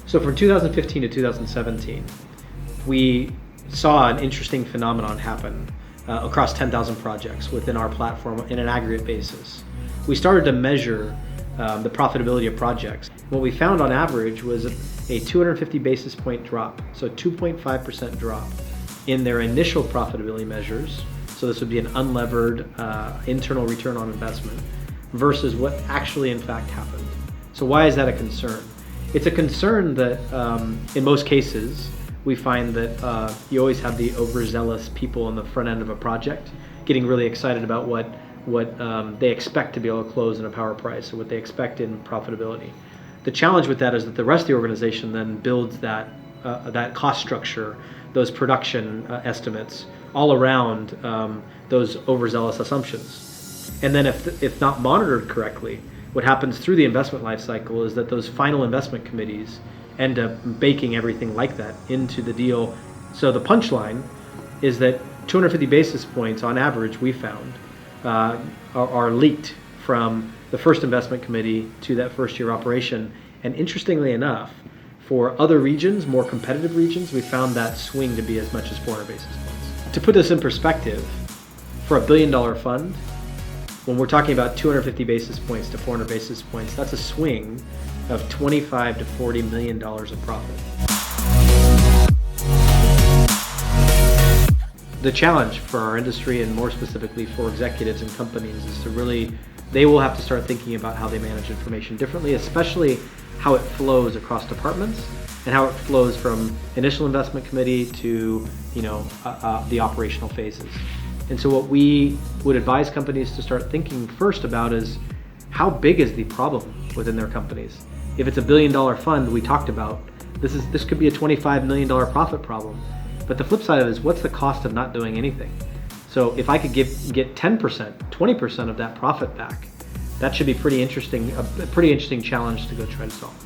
So from 2015 to 2017, we saw an interesting phenomenon happen across 10,000 projects within our platform in an aggregate basis. We started to measure the profitability of projects. What we found on average was a 250 basis point drop, so 2.5% drop in their initial profitability measures. So this would be an unlevered internal return on investment versus what actually in fact happened. So why is that a concern? It's a concern that in most cases, we find that you always have the overzealous people on the front end of a project getting really excited about what they expect to be able to close in a power price or what they expect in profitability. The challenge with that is that the rest of the organization then builds that cost structure, those production estimates all around those overzealous assumptions. And then if not monitored correctly, what happens through the investment life cycle is that those final investment committees end up baking everything like that into the deal. So the punchline is that 250 basis points on average we found are leaked from the first investment committee to that first year operation. And interestingly enough, for other regions, more competitive regions, we found that swing to be as much as 400 basis points. To put this in perspective, for $1 billion fund, when we're talking about 250 basis points to 400 basis points, that's a swing of $25 to $40 million of profit. The challenge for our industry, and more specifically for executives and companies, is they will have to start thinking about how they manage information differently, especially how it flows across departments and how it flows from initial investment committee to the operational phases. And so what we would advise companies to start thinking first about is how big is the problem within their companies? If it's $1 billion fund we talked about, this could be a $25 million profit problem. But the flip side of it is, what's the cost of not doing anything? So if I could get 10%, 20% of that profit back, that should be a pretty interesting challenge to go try to solve.